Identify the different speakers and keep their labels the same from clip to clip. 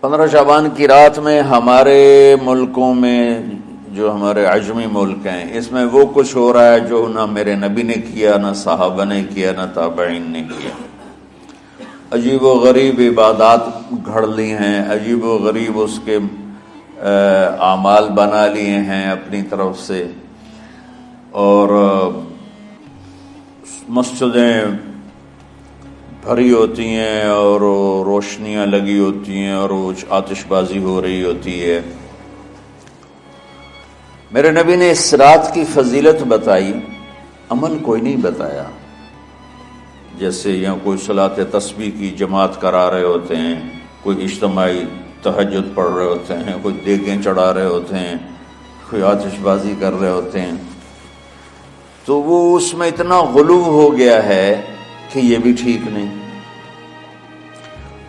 Speaker 1: 15 شعبان کی رات میں ہمارے ملکوں میں جو ہمارے عجمی ملک ہیں اس میں وہ کچھ ہو رہا ہے جو نہ میرے نبی نے کیا، نہ صحابہ نے کیا، نہ تابعین نے کیا۔ عجیب و غریب عبادات گھڑ لی ہیں، عجیب و غریب اس کے اعمال بنا لیے ہیں اپنی طرف سے، اور مسجدیں بھری ہوتی ہیں اور روشنیاں لگی ہوتی ہیں اور آتش بازی ہو رہی ہوتی ہے۔ میرے نبی نے اس رات کی فضیلت بتائی، عمل کوئی نہیں بتایا۔ جیسے یہاں کوئی صلاۃ تسبیح کی جماعت کرا رہے ہوتے ہیں، کوئی اجتماعی تہجد پڑھ رہے ہوتے ہیں، کوئی دیگیں چڑھا رہے ہوتے ہیں، کوئی آتش بازی کر رہے ہوتے ہیں، تو وہ اس میں اتنا غلو ہو گیا ہے کہ یہ بھی ٹھیک نہیں۔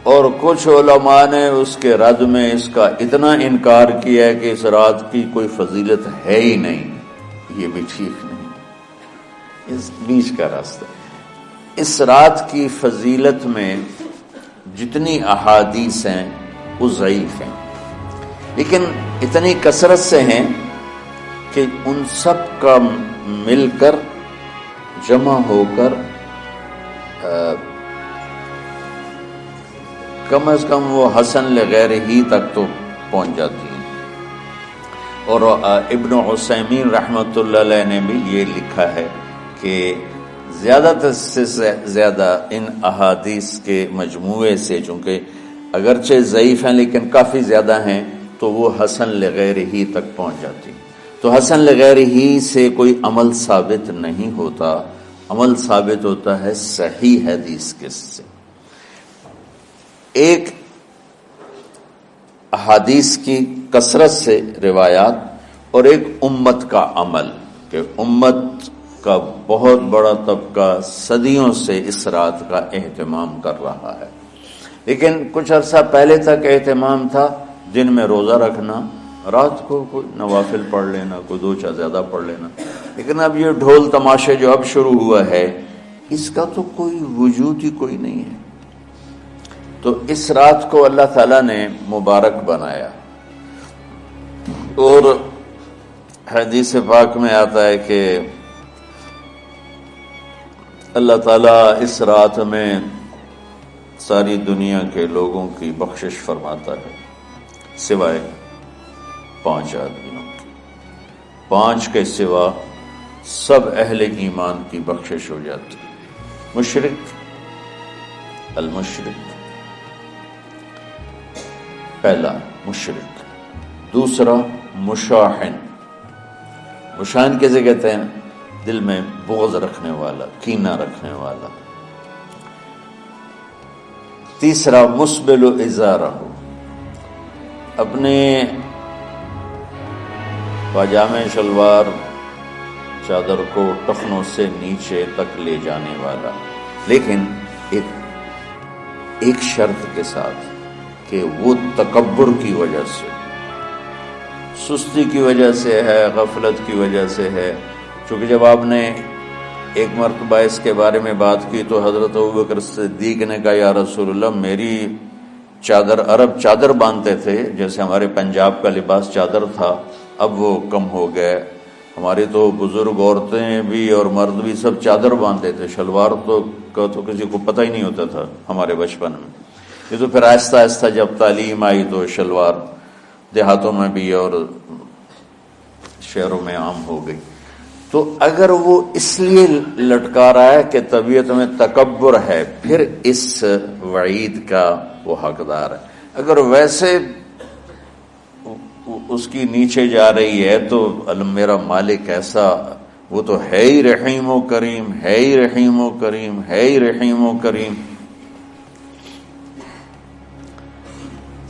Speaker 1: اور کچھ علماء نے اس کے رد میں اس کا اتنا انکار کیا ہے کہ اس رات کی کوئی فضیلت ہے ہی نہیں، یہ بھی ٹھیک نہیں۔ اس بیچ کا راستہ، اس رات کی فضیلت میں جتنی احادیث ہیں وہ ضعیف ہیں، لیکن اتنی کثرت سے ہیں کہ ان سب کا مل کر جمع ہو کر کم از کم وہ حسن لغیر ہی تک تو پہنچ جاتی ہیں۔ اور ابن عثیمین رحمۃ اللہ علیہ نے بھی یہ لکھا ہے کہ زیادہ سے زیادہ ان احادیث کے مجموعے سے، چونکہ اگرچہ ضعیف ہیں لیکن کافی زیادہ ہیں، تو وہ حسن لغیر ہی تک پہنچ جاتی۔ تو حسن لغیر ہی سے کوئی عمل ثابت نہیں ہوتا، عمل ثابت ہوتا ہے صحیح حدیث کے سے۔ ایک احادیث کی کثرت سے روایات اور ایک امت کا عمل، کہ امت کا بہت بڑا طبقہ صدیوں سے اس رات کا اہتمام کر رہا ہے، لیکن کچھ عرصہ پہلے تک اہتمام تھا دن میں روزہ رکھنا، رات کو کوئی نوافل پڑھ لینا، کوئی 2 چا زیادہ پڑھ لینا، لیکن اب یہ ڈھول تماشے جو اب شروع ہوا ہے اس کا تو کوئی وجود ہی کوئی نہیں ہے۔ تو اس رات کو اللہ تعالیٰ نے مبارک بنایا، اور حدیث پاک میں آتا ہے کہ اللہ تعالیٰ اس رات میں ساری دنیا کے لوگوں کی بخشش فرماتا ہے سوائے 5 آدمیوں کی۔ 5 کے سوا سب اہل ایمان کی بخشش ہو جاتی ہے۔ مشرک، المشرک، پہلا مشرک، دوسرا مشاحن، مشاحن کیسے کہتے ہیں؟ دل میں بغض رکھنے والا، کینہ رکھنے والا۔ تیسرا مسبل ازارہ، اپنے پاجامے شلوار چادر کو ٹخنوں سے نیچے تک لے جانے والا، لیکن ایک شرط کے ساتھ کہ وہ تکبر کی وجہ سے، سستی کی وجہ سے ہے، غفلت کی وجہ سے ہے۔ چونکہ جب آپ نے ایک مرتبہ اس کے بارے میں بات کی تو حضرت ابوبکر صدیق نے کہا یا رسول اللہ، میری چادر، عرب چادر باندھتے تھے جیسے ہمارے پنجاب کا لباس چادر تھا، اب وہ کم ہو گئے، ہماری تو بزرگ عورتیں بھی اور مرد بھی سب چادر باندھتے تھے، شلوار کا تو کسی کو پتہ ہی نہیں ہوتا تھا ہمارے بچپن میں۔ یہ تو پھر آہستہ آہستہ جب تعلیم آئی تو شلوار دیہاتوں میں بھی اور شہروں میں عام ہو گئی۔ تو اگر وہ اس لیے لٹکا رہا ہے کہ طبیعت میں تکبر ہے، پھر اس وعید کا وہ حقدار ہے۔ اگر ویسے اس کی نیچے جا رہی ہے تو میرا مالک ایسا، وہ تو ہے ہی رحیم و کریم، ہے ہی رحیم و کریم، ہے ہی رحیم و کریم،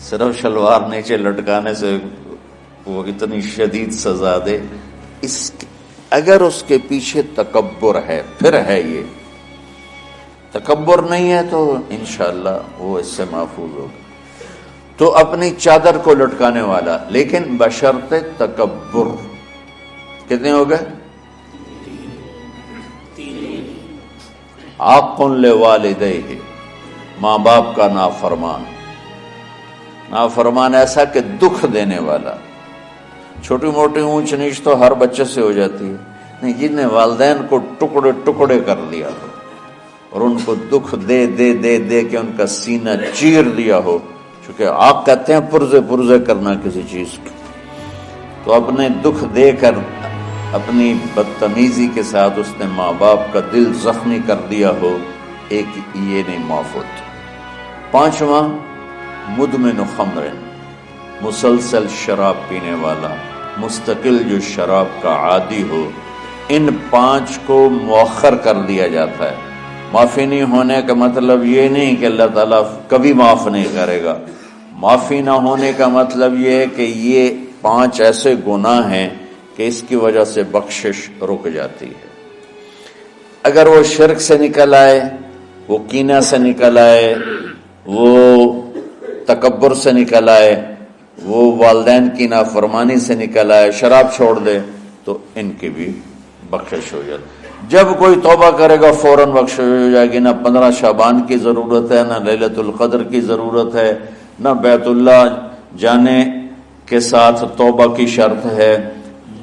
Speaker 1: صرف شلوار نیچے لٹکانے سے وہ اتنی شدید سزا دے۔ اگر اس کے پیچھے تکبر ہے، پھر ہے، یہ تکبر نہیں ہے تو انشاءاللہ وہ اس سے محفوظ ہوگا۔ تو اپنی چادر کو لٹکانے والا، لیکن بشرط تکبر۔ کتنے ہو گئے؟ عاق لوالدیہ، ماں باپ کا نافرمان، نافرمان ایسا کہ دکھ دینے والا. چھوٹی موٹی اونچ نیچ تو ہر بچے سے ہو جاتی ہے، نہیں، جن نے والدین کو ٹکڑے ٹکڑے کر دیا ہو اور ان کو دکھ دے دے دے دے کے ان کا سینہ چیر دیا ہو، چونکہ آپ کہتے ہیں پرزے پرزے کرنا کسی چیز کو، تو اپنے دکھ دے کر اپنی بدتمیزی کے ساتھ اس نے ماں باپ کا دل زخمی کر دیا ہو، ایک یہ نہیں معاف ہوتا. 5واں مدمن خمر، مسلسل شراب پینے والا، مستقل جو شراب کا عادی ہو. ان 5 کو مؤخر کر دیا جاتا ہے. معافی نہیں ہونے کا مطلب یہ نہیں کہ اللہ تعالیٰ کبھی معاف نہیں کرے گا. معافی نہ ہونے کا مطلب یہ ہے کہ یہ 5 ایسے گناہ ہیں کہ اس کی وجہ سے بخشش رک جاتی ہے. اگر وہ شرک سے نکل آئے، وہ کینہ سے نکل آئے، وہ تکبر سے نکل آئے، وہ والدین کی نافرمانی سے نکل آئے، شراب چھوڑ دے، تو ان کی بھی بخشش ہو جاتی. جب کوئی توبہ کرے گا فوراً بخشش ہو جائے گی. نہ 15 شعبان کی ضرورت ہے، نہ لیلۃ القدر کی ضرورت ہے، نہ بیت اللہ جانے کے ساتھ توبہ کی شرط ہے.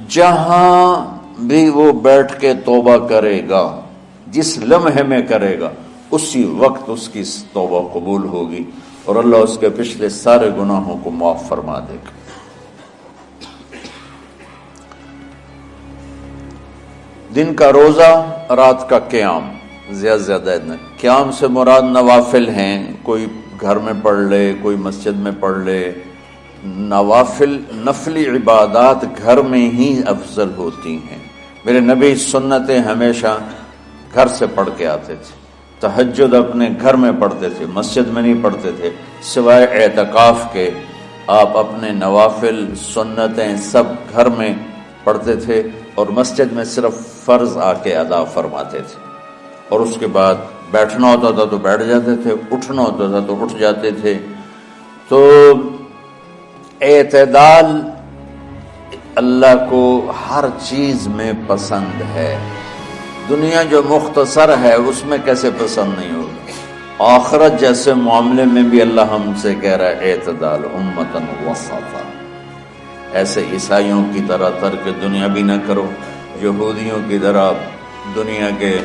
Speaker 1: جہاں بھی وہ بیٹھ کے توبہ کرے گا، جس لمحے میں کرے گا، اسی وقت اس کی توبہ قبول ہوگی اور اللہ اس کے پچھلے سارے گناہوں کو معاف فرما دے گا. دن کا روزہ، رات کا قیام، زیادہ سے زیادہ قیام سے مراد نوافل ہیں. کوئی گھر میں پڑھ لے، کوئی مسجد میں پڑھ لے. نوافل، نفلی عبادات گھر میں ہی افضل ہوتی ہیں. میرے نبی سنتیں ہمیشہ گھر سے پڑھ کے آتے تھے. تہجد اپنے گھر میں پڑھتے تھے، مسجد میں نہیں پڑھتے تھے. سوائے اعتکاف کے آپ اپنے نوافل سنتیں سب گھر میں پڑھتے تھے اور مسجد میں صرف فرض آ کے ادا فرماتے تھے. اور اس کے بعد بیٹھنا ہوتا تھا تو بیٹھ جاتے تھے، اٹھنا ہوتا تھا تو اٹھ جاتے تھے. تو اعتدال اللہ کو ہر چیز میں پسند ہے. دنیا جو مختصر ہے اس میں کیسے پسند نہیں ہوگی؟ آخرت جیسے معاملے میں بھی اللہ ہم سے کہہ رہا ہے اعتدال، امتن وسطا. ایسے عیسائیوں کی طرح ترک دنیا بھی نہ کرو، یہودیوں کی طرح دنیا کے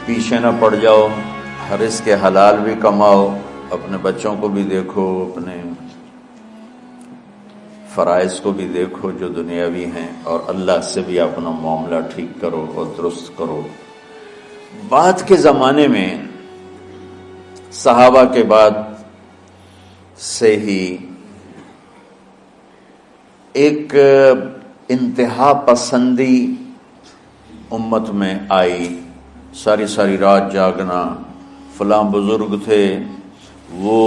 Speaker 1: پیچھے نہ پڑ جاؤ. رزق کے حلال بھی کماؤ، اپنے بچوں کو بھی دیکھو، اپنے فرائض کو بھی دیکھو جو دنیاوی ہیں، اور اللہ سے بھی اپنا معاملہ ٹھیک کرو اور درست کرو. بعد کے زمانے میں صحابہ کے بعد سے ہی ایک انتہا پسندی امت میں آئی. ساری ساری رات جاگنا. فلاں بزرگ تھے، وہ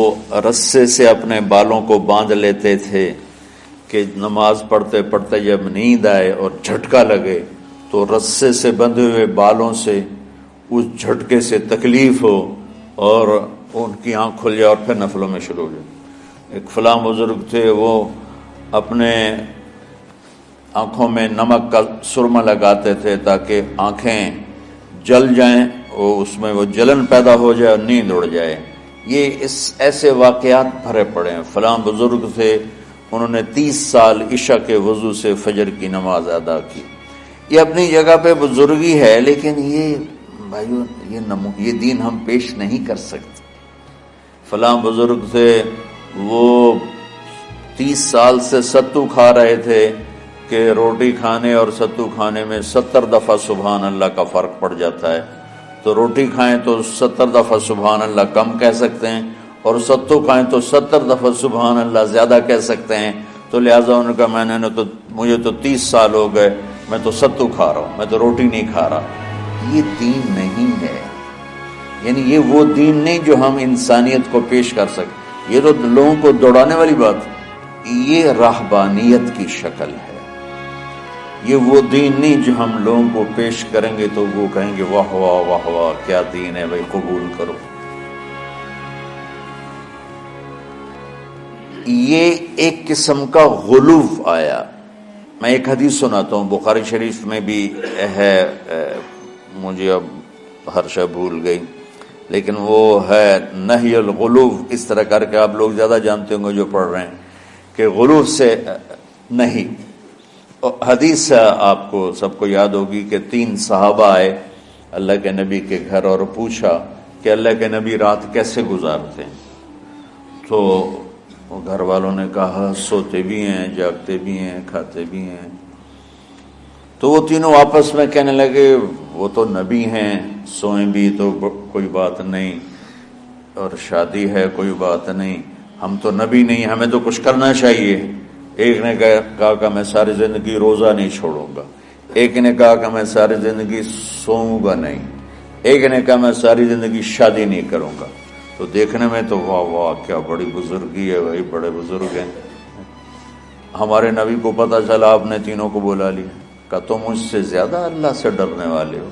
Speaker 1: رسے سے اپنے بالوں کو باندھ لیتے تھے کہ نماز پڑھتے پڑھتے جب نیند آئے اور جھٹکا لگے تو رسے سے بندھے ہوئے بالوں سے اس جھٹکے سے تکلیف ہو اور ان کی آنکھ کھل جائے اور پھر نفلوں میں شروع ہو جائے. ایک فلاں بزرگ تھے، وہ اپنے آنکھوں میں نمک کا سرما لگاتے تھے تاکہ آنکھیں جل جائیں اور اس میں وہ جلن پیدا ہو جائے اور نیند اڑ جائے. یہ ایسے واقعات بھرے پڑے ہیں. فلاں بزرگ تھے، انہوں نے 30 سال عشاء کے وضو سے فجر کی نماز ادا کی. یہ اپنی جگہ پہ بزرگی ہے، لیکن یہ بھائیو یہ دین ہم پیش نہیں کر سکتے. فلاں بزرگ تھے، وہ 30 سال سے ستو کھا رہے تھے کہ روٹی کھانے اور ستو کھانے میں 70 دفعہ سبحان اللہ کا فرق پڑ جاتا ہے. تو روٹی کھائیں تو 70 دفعہ سبحان اللہ کم کہہ سکتے ہیں، اور ستو کھائیں تو 70 دفعہ سبحان اللہ زیادہ کہہ سکتے ہیں. تو لہٰذا ان کا مجھے تو 30 سال ہو گئے، میں تو ستو کھا رہا ہوں، میں تو روٹی نہیں کھا رہا. یہ دین نہیں ہے. یعنی یہ وہ دین نہیں جو ہم انسانیت کو پیش کر سکیں. یہ تو لوگوں کو دوڑانے والی بات. یہ راہبانیت کی شکل ہے. یہ وہ دین نہیں جو ہم لوگوں کو پیش کریں گے تو وہ کہیں گے واہ واہ واہ واہ کیا دین ہے بھائی، قبول کرو. یہ ایک قسم کا غلو آیا. میں ایک حدیث سناتا ہوں، بخاری شریف میں بھی ہے، مجھے اب ہر شے بھول گئی، لیکن وہ ہے نہی الغلو، اس طرح کر کے آپ لوگ زیادہ جانتے ہوں گے جو پڑھ رہے ہیں کہ غلو سے نہیں۔ حدیث آپ کو سب کو یاد ہوگی کہ 3 صحابہ آئے اللہ کے نبی کے گھر اور پوچھا کہ اللہ کے نبی رات کیسے گزارتے ہیں؟ تو گھر والوں نے کہا سوتے بھی ہیں، جاگتے بھی ہیں، کھاتے بھی ہیں۔ تو وہ تینوں آپس میں کہنے لگے وہ تو نبی ہیں، سوئیں بھی تو کوئی بات نہیں، اور شادی ہے کوئی بات نہیں، ہم تو نبی نہیں، ہمیں تو کچھ کرنا چاہیے۔ ایک نے کہا کہ میں ساری زندگی روزہ نہیں چھوڑوں گا، ایک نے کہا کہ میں ساری زندگی سوؤں گا نہیں، ایک نے کہا میں ساری زندگی شادی نہیں کروں گا۔ تو دیکھنے میں تو واہ واہ کیا بڑی بزرگی ہے بھائی، بڑے بزرگ ہیں۔ ہمارے نبی کو پتہ چلا، آپ نے تینوں کو بلا لیا، کہا تم مجھ سے زیادہ اللہ سے ڈرنے والے ہو،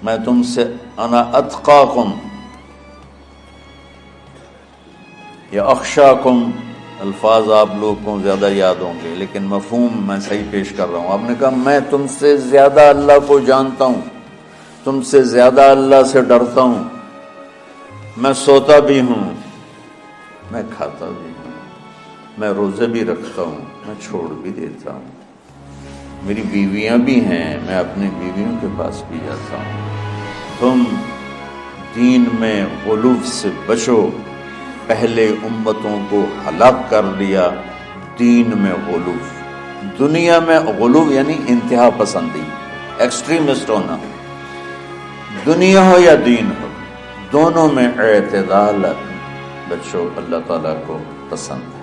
Speaker 1: میں تم سے انا اتقاکم یا اخشاکم، الفاظ آپ لوگ کو زیادہ یاد ہوں گے لیکن مفہوم میں صحیح پیش کر رہا ہوں۔ آپ نے کہا میں تم سے زیادہ اللہ کو جانتا ہوں، تم سے زیادہ اللہ سے ڈرتا ہوں، میں سوتا بھی ہوں، میں کھاتا بھی ہوں، میں روزے بھی رکھتا ہوں، میں چھوڑ بھی دیتا ہوں، میری بیویاں بھی ہیں، میں اپنی بیویوں کے پاس بھی جاتا ہوں۔ تم دین میں غلو سے بچو، پہلے امتوں کو ہلاک کر دیا دین میں غلو۔ دنیا میں غلو یعنی انتہا پسندی، ایکسٹریمسٹ ہونا، دنیا ہو یا دین ہو، دونوں میں اعتدال بچو، اللہ تعالیٰ کو پسند ہے۔